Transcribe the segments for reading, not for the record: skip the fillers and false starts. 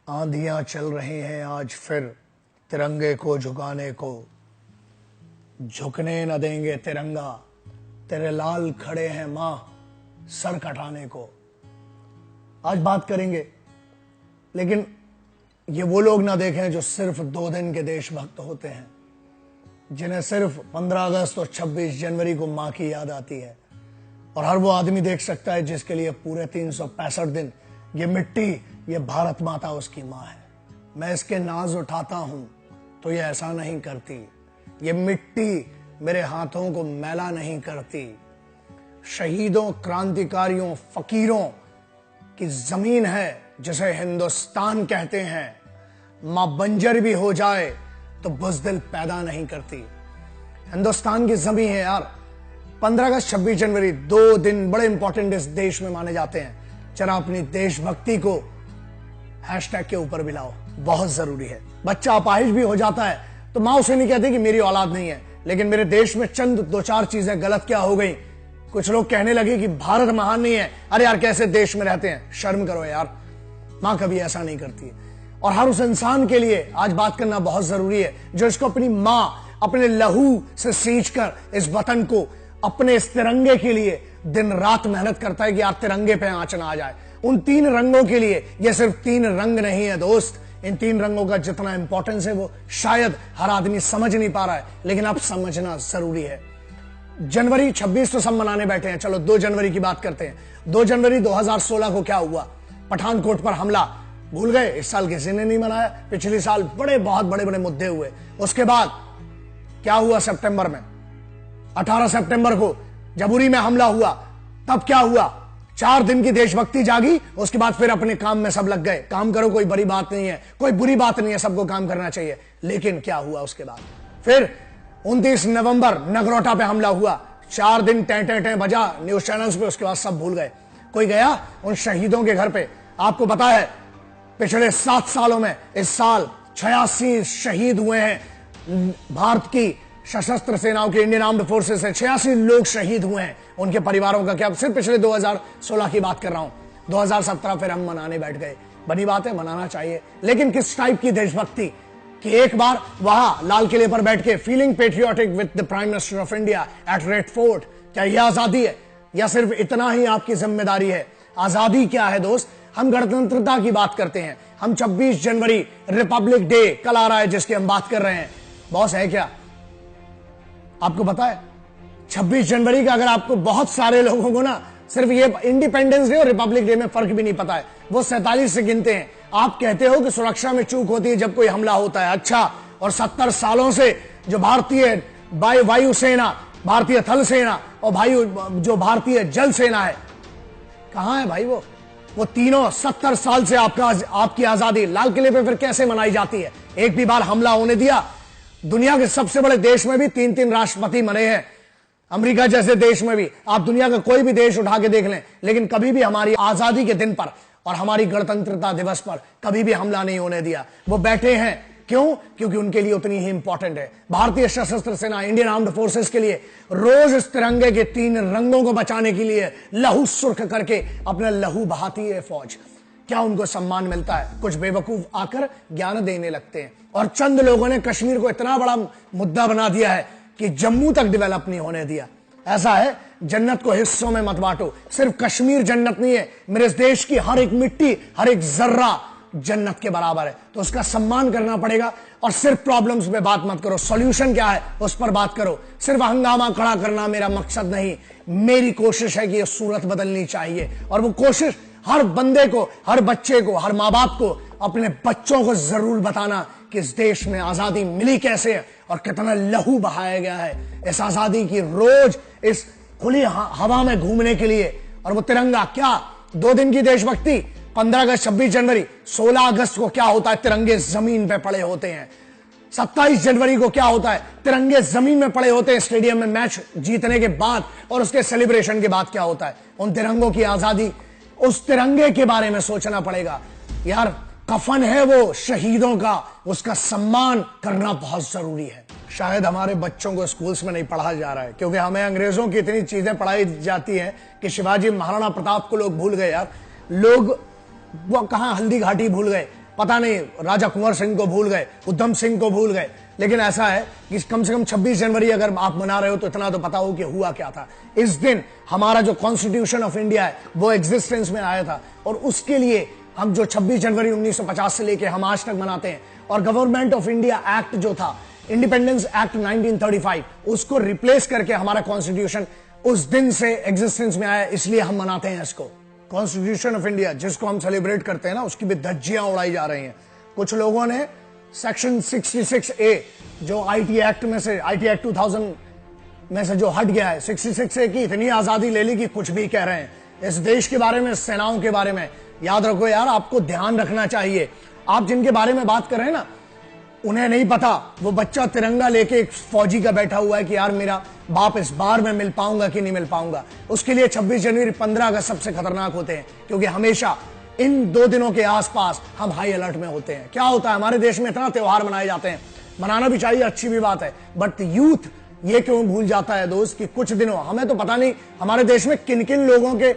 आंधियां चल रही हैं आज फिर तिरंगे को झुकाने को, झुकने न देंगे तिरंगा, तेरे लाल खड़े हैं मां सर कटाने को। आज बात करेंगे, लेकिन ये वो लोग ना देखें जो सिर्फ 2 दिन के देशभक्त होते हैं, जिन्हें सिर्फ 15 अगस्त और 26 जनवरी को मां की याद आती है। और हर वो आदमी देख सकता है जिसके लिए पूरे 365 दिन ये मिट्टी, ये भारत माता उसकी मां है। मैं इसके नाज उठाता हूं तो ये ऐसा नहीं करती, ये मिट्टी मेरे हाथों को मैला नहीं करती। शहीदों, क्रांतिकारियों, फकीरों की जमीन है जिसे हिंदुस्तान कहते हैं। मां बंजर भी हो जाए तो बुज़दिल पैदा नहीं करती। हिंदुस्तान की जमीन है यार। 15 अगस्त 26 जनवरी 2 दिन बड़े इंपॉर्टेंट इस देश में माने जाते हैं। जरा अपनी देशभक्ति को हैशटैग के ऊपर भी लाओ, बहुत जरूरी है। बच्चा अपाहिज भी हो जाता है तो मां उसे नहीं कहती कि मेरी औलाद नहीं है, लेकिन मेरे देश में चंद 2-4 चीजें गलत क्या हो गई। कुछ लोग कहने लगे कि भारत महान नहीं है। अरे यार, कैसे देश में रहते हैं, शर्म करो यार। मां कभी ऐसा नहीं करती। और हर उस इंसान के लिए आज बात करना बहुत जरूरी है जो इसको अपनी मां अपने लहू से सींच कर इस वतन को, अपने इस तिरंगे के लिए दिन रात मेहनत करता है कि यार तिरंगे पे आंच ना आ जाए। उन 3 रंगों के लिए, ये सिर्फ 3 रंग नहीं है दोस्त, इन 3 रंगों का जितना इंपॉर्टेंस है वो शायद हर आदमी समझ नहीं पा रहा है, लेकिन अब समझना जरूरी है। जनवरी 26 तो सब मनाने बैठे हैं, चलो 2 जनवरी की बात करते हैं। 2 जनवरी 2016 को क्या हुआ? पठानकोट पर हमला, भूल गए? इस साल किसी ने नहीं मनाया। पिछले साल बहुत बड़े बड़े मुद्दे हुए। उसके बाद क्या हुआ? सितंबर में 18 सितंबर को जब उरी में हमला हुआ, तब क्या हुआ? 4 दिन की देशभक्ति जागी, उसके बाद फिर अपने काम में सब लग गए। काम करो, कोई बड़ी बात नहीं है, कोई बुरी बात नहीं है, सबको काम करना चाहिए। लेकिन क्या हुआ उसके बाद? फिर 29 नवंबर नगरोटा पे हमला हुआ, 4 दिन टें बजा न्यूज चैनल्स पे, उसके बाद सब भूल गए। कोई गया उन शहीदों के घर पे? आपको पता है पिछले 7 सालों में इस साल 86 शहीद हुए हैं। भारत की सशस्त्र सेनाओं के, इंडियन आर्म्ड फोर्सेस से 86 लोग शहीद हुए हैं। उनके परिवारों का क्या? सिर्फ पिछले 2016 की बात कर रहा हूं। 2017 फिर हम मनाने बैठ गए। बनी बात है, मनाना चाहिए, लेकिन किस टाइप की देशभक्ति कि एक बार वहां लाल किले पर बैठ के feeling patriotic with the prime minister of India at red fort, क्या यह आजादी है? या सिर्फ इतना ही आपकी जिम्मेदारी है? आजादी क्या है दोस्त? हम गणतंत्रता की बात करते हैं, हम 26 जनवरी रिपब्लिक डे कल आ रहा है जिसकी हम बात कर रहे हैं। बॉस है क्या आपको पता है? 26 जनवरी का अगर आपको, बहुत सारे लोगों को ना सिर्फ ये इंडिपेंडेंस डे और रिपब्लिक डे में फर्क भी नहीं पता है। वो 47 से गिनते हैं। आप कहते हो कि सुरक्षा में चूक होती है जब कोई हमला होता है, अच्छा, और 70 सालों से जो भारतीय वायुसेना, भारतीय थल सेना और जो भारतीय जल सेना है, कहां है भाई वो तीनों? 70 साल से आपकी आजादी लाल किले पे फिर कैसे मनाई जाती है? एक भी बार हमला होने दिया? दुनिया के सबसे बड़े देश में भी 3-3 राष्ट्रपति मरे हैं, अमेरिका जैसे देश में भी। आप दुनिया का कोई भी देश उठा के देख लें, लेकिन कभी भी हमारी आजादी के दिन पर और हमारी गणतंत्रता दिवस पर कभी भी हमला नहीं होने दिया। वो बैठे हैं, क्यों? क्योंकि उनके लिए उतनी ही इंपॉर्टेंट है। भारतीय सशस्त्र सेना, इंडियन आर्म्ड फोर्सेस के लिए रोज इस तिरंगे के 3 रंगों को बचाने के लिए लहू सुर्ख करके अपना लहू बहाती है फौज। क्या उनको सम्मान मिलता है? कुछ बेवकूफ आकर ज्ञान देने लगते हैं, और चंद लोगों ने कश्मीर को इतना बड़ा मुद्दा बना दिया है कि जम्मू तक डेवलप नहीं होने दिया। ऐसा है, जन्नत को हिस्सों में मत बांटो। सिर्फ कश्मीर जन्नत नहीं है, मेरे इस देश की हर एक मिट्टी, हर एक जर्रा जन्नत के बराबर है, तो उसका सम्मान करना पड़ेगा। और सिर्फ प्रॉब्लम्स पे बात मत करो, सॉल्यूशन क्या है उस पर बात करो। सिर्फ हंगामा खड़ा करना मेरा मकसद नहीं। मेरी कोशिश है कि यह सूरत बदलनी चाहिए, और वो कोशिश हर बंदे को, हर बच्चे को, हर माँ बाप को, अपने बच्चों को जरूर बताना कि इस देश में आजादी मिली कैसे है और कितना लहू बहाया गया है इस आजादी की रोज इस खुली हवा में घूमने के लिए। और वो तिरंगा क्या? 2 दिन की देशभक्ति, 15 अगस्त 26 जनवरी। 16 अगस्त को क्या होता है? तिरंगे जमीन पे पड़े होते हैं। 27 जनवरी को क्या होता है? तिरंगे जमीन में पड़े होते हैं स्टेडियम में मैच जीतने के बाद, और उसके सेलिब्रेशन के बाद क्या होता है? उन तिरंगों की आजादी, उस तिरंगे के बारे में सोचना पड़ेगा यार। कफन है वो शहीदों का, उसका सम्मान करना बहुत जरूरी है। शायद हमारे बच्चों को स्कूल्स में नहीं पढ़ा जा रहा है, क्योंकि हमें अंग्रेजों की इतनी चीजें पढ़ाई जाती हैं कि शिवाजी महाराणा प्रताप को लोग भूल गए यार। लोग वो कहां हल्दी घाटी भूल गए, पता नहीं राजा कुंवर सिंह को भूल गए, उधम सिंह को भूल गए, लेकिन ऐसा है कि कम से कम 26 जनवरी अगर आप मना रहे हो तो इतना तो पता हो कि हुआ क्या था। इस दिन हमारा जो कॉन्स्टिट्यूशन ऑफ इंडिया है वो एग्जिस्टेंस में आया था, और उसके लिए हम जो 26 जनवरी 1950 से लेके हम आज तक मनाते हैं। और गवर्नमेंट ऑफ इंडिया एक्ट जो था, इंडिपेंडेंस एक्ट 1935, उसको रिप्लेस करके हमारा कॉन्स्टिट्यूशन उस दिन से एग्जिस्टेंस में आया, इसलिए हम मनाते हैं इसको। कॉन्स्टिट्यूशन ऑफ इंडिया जिसको हम सेलिब्रेट करते हैं ना, उसकी भी धज्जियां उड़ाई जा रही हैं। कुछ लोगों ने सेक्शन 66A जो आईटी एक्ट में से, आईटी एक्ट 2000 में से जो हट गया है, 66A की इतनी आजादी ले ली कि कुछ भी कह रहे हैं इस देश के बारे में, सेनाओं के बारे में। याद रखो यार, आपको ध्यान रखना चाहिए। आप जिनके बारे में बात कर रहे हैं ना, उन्हें नहीं पता वो बच्चा तिरंगा लेके एक फौजी का बैठा हुआ है कि यार मेरा बाप इस बार मैं मिल पाऊंगा कि नहीं मिल पाऊंगा। उसके लिए 26 जनवरी 15 अगस्त सबसे खतरनाक होते हैं, क्योंकि हमेशा इन 2 दिनों के आसपास हम हाई अलर्ट में होते हैं। क्या होता है, हमारे देश में इतना त्योहार मनाए जाते हैं, मनाना भी चाहिए, अच्छी भी बात है, बट यूथ ये क्यों भूल जाता है दोस्त कि कुछ दिनों, हमें तो पता नहीं हमारे देश में किन किन लोगों के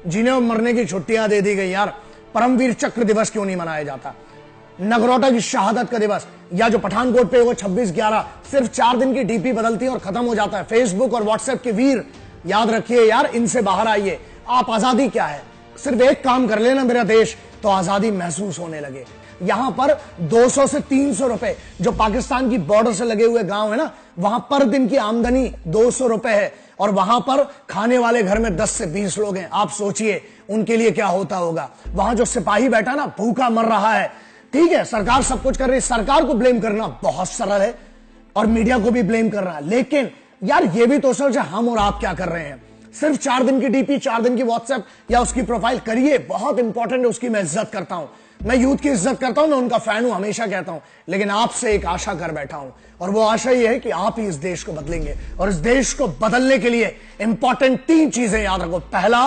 जीने और मरने की छुट्टियां दे दी गई यार। परमवीर चक्र दिवस क्यों नहीं मनाया जाता, नगरोटा की शहादत का दिवस, या जो पठानकोट पे वो 26/11, सिर्फ 4 दिन की डीपी बदलती है और खत्म हो जाता है। फेसबुक और व्हाट्सएप के वीर, याद रखिए यार, इनसे बाहर आइए। आप आजादी क्या है, सिर्फ एक काम कर लेना मेरा देश, तो आजादी महसूस होने लगे। यहां पर 200 से 300 रुपए, जो पाकिस्तान की बॉर्डर से लगे हुए गांव है ना, वहां पर दिन की आमदनी 200 रुपए है, और वहां पर खाने वाले घर में 10 से 20 लोग हैं। आप सोचिए उनके लिए क्या होता होगा। वहां जो सिपाही बैठा ना, भूखा मर रहा है। ठीक है, सरकार सब कुछ कर रही है, सरकार को ब्लेम करना बहुत सरल है और मीडिया को भी ब्लेम करना है, लेकिन यार ये भी तो सोचे हम और आप क्या कर रहे हैं। सिर्फ 4 दिन की डीपी, 4 दिन की व्हाट्सएप या उसकी प्रोफाइल करिए, बहुत इंपॉर्टेंट है, उसकी मैं इज्जत करता हूं, मैं यूथ की इज्जत करता हूं, मैं उनका फैन हूं, हमेशा कहता हूं। लेकिन आपसे एक आशा कर बैठा हूं, और वो आशा ये है कि आप ही इस देश को बदलेंगे। और इस देश को बदलने के लिए इंपॉर्टेंट 3 चीजें याद रखो। पहला,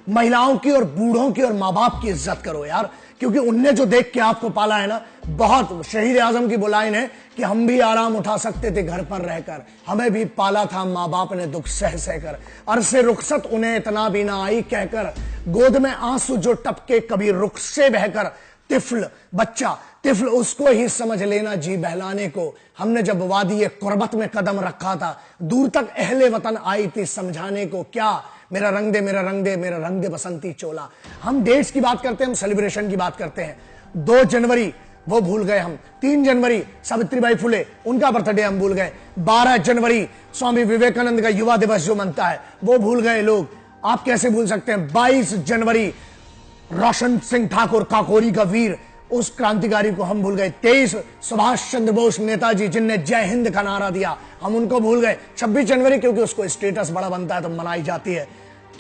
महिलाओं की और बूढ़ों की और मां बाप की इज्जत करो यार, क्योंकि उनने जो देख के आपको पाला है ना, बहुत शहीद आजम की बुलाइन है कि हम भी आराम उठा सकते थे घर पर रहकर, हमें भी पाला था माँ बाप ने दुख सह सहकर, अरसे रुखसत उन्हें इतना भी ना आई कहकर, गोद में आंसू जो टपके कभी रुख से बहकर, तिफल बच्चा तिफल उसको ही समझ लेना जी बहलाने को, हमने जब वादी कुर्बत में कदम रखा था, दूर तक अहले वतन आई थी समझाने को, क्या मेरा रंग दे, मेरा रंग दे, मेरा रंग दे बसंती चोला। हम डेट्स की बात करते हैं, हम सेलिब्रेशन की बात करते हैं। 2 जनवरी वो भूल गए हम, 3 जनवरी सावित्रीबाई फुले उनका बर्थडे हम भूल गए, 12 जनवरी स्वामी विवेकानंद का युवा दिवस जो मनता है वो भूल गए लोग, आप कैसे भूल सकते हैं। 22 जनवरी रोशन सिंह ठाकुर काकोरी का वीर, उस क्रांतिकारी को हम भूल गए। 23 सुभाष चंद्र बोस नेताजी जिनने जय हिंद का नारा दिया, हम उनको भूल गए। 26 जनवरी क्योंकि उसको स्टेटस बड़ा बनता है तो मनाई जाती है।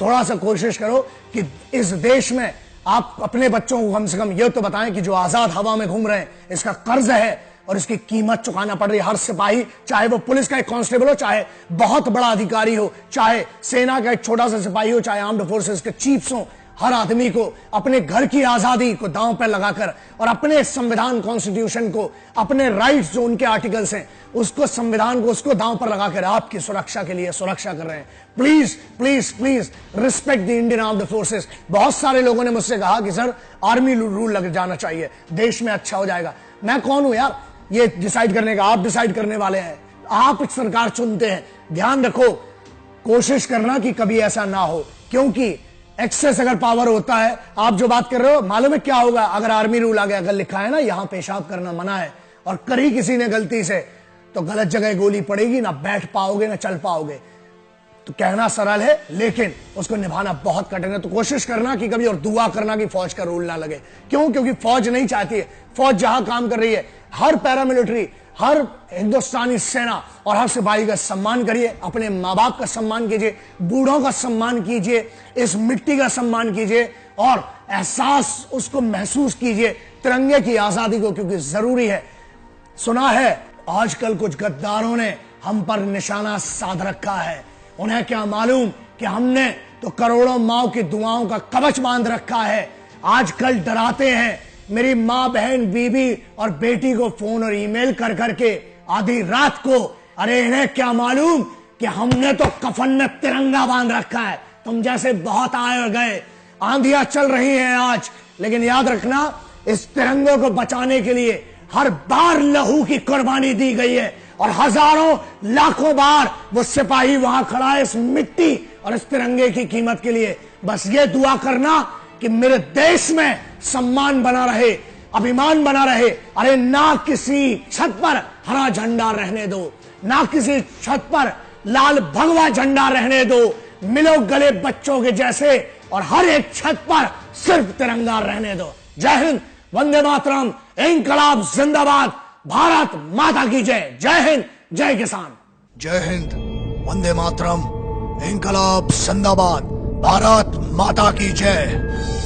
थोड़ा सा कोशिश करो कि इस देश में आप अपने बच्चों को कम से कम यह तो बताएं कि जो आजाद हवा में घूम रहे हैं इसका कर्ज है और इसकी कीमत चुकाना पड़ रही है। हर सिपाही, चाहे वो पुलिस का एक कांस्टेबल हो, चाहे बहुत बड़ा अधिकारी हो, चाहे सेना का एक छोटा सा सिपाही हो, चाहे आर्म्ड फोर्सेस के चीफ्स हो, हर आदमी को अपने घर की आजादी को दांव पर लगाकर और अपने संविधान कॉन्स्टिट्यूशन को, अपने राइट्स जो उनके आर्टिकल्स हैं उसको, संविधान को, उसको दांव पर लगाकर आपकी सुरक्षा के लिए सुरक्षा कर रहे हैं। Please please please respect the Indian armed forces. बहुत सारे लोगों ने मुझसे कहा कि सर आर्मी रूल लग जाना चाहिए, देश में अच्छा हो जाएगा। मैं कौन हूं यार ये डिसाइड करने का, आप डिसाइड करने वाले हैं, आप सरकार चुनते हैं। ध्यान रखो, कोशिश करना कि कभी ऐसा ना हो, क्योंकि एक्सेस अगर पावर होता है, आप जो बात कर रहे हो, मालूम है क्या होगा अगर आर्मी रूल आ गया, अगर लिखा है ना यहां पेशाब करना मना है और करी किसी ने गलती से, तो गलत जगह गोली पड़ेगी, ना बैठ पाओगे ना चल पाओगे। तो कहना सरल है लेकिन उसको निभाना बहुत कठिन है। तो कोशिश करना कि कभी, और दुआ करना कि फौज का रूल ना लगे। क्यों? क्योंकि फौज नहीं चाहती है, फौज जहां काम कर रही है, हर पैरामिलिट्री, हर हिंदुस्तानी सेना और हर सिपाही का सम्मान करिए, अपने माँ बाप का सम्मान कीजिए, बूढ़ों का सम्मान कीजिए, इस मिट्टी का सम्मान कीजिए और एहसास उसको महसूस कीजिए तिरंगे की आजादी को, क्योंकि जरूरी है। सुना है आजकल कुछ गद्दारों ने हम पर निशाना साध रखा है, उन्हें क्या मालूम कि हमने तो करोड़ों माओ की दुआओं का कवच बांध रखा है। आजकल डराते हैं मेरी माँ, बहन, बीबी और बेटी को फोन और ईमेल कर करके आधी रात को। अरे इन्हें क्या मालूम कि हमने तो कफन में तिरंगा बांध रखा है। तुम जैसे बहुत आए और गए, आंधियां चल रही हैं आज, लेकिन याद रखना इस तिरंगे को बचाने के लिए हर बार लहू की कुर्बानी दी गई है और हजारों लाखों बार वो सिपाही वहां खड़ा है इस मिट्टी और इस तिरंगे की कीमत के लिए। बस ये दुआ करना कि मेरे देश में सम्मान बना रहे, अभिमान बना रहे। अरे ना किसी छत पर हरा झंडा रहने दो, ना किसी छत पर लाल भगवा झंडा रहने दो। मिलो गले बच्चों के जैसे और हर एक छत पर सिर्फ तिरंगा रहने दो। जय हिंद, वंदे मातरम, इंकलाब जिंदाबाद, भारत माता की जय। जय हिंद, जय किसान। जय हिंद, वंदे मातरम, इंकलाब जिंदाबाद, भारत माता की जय।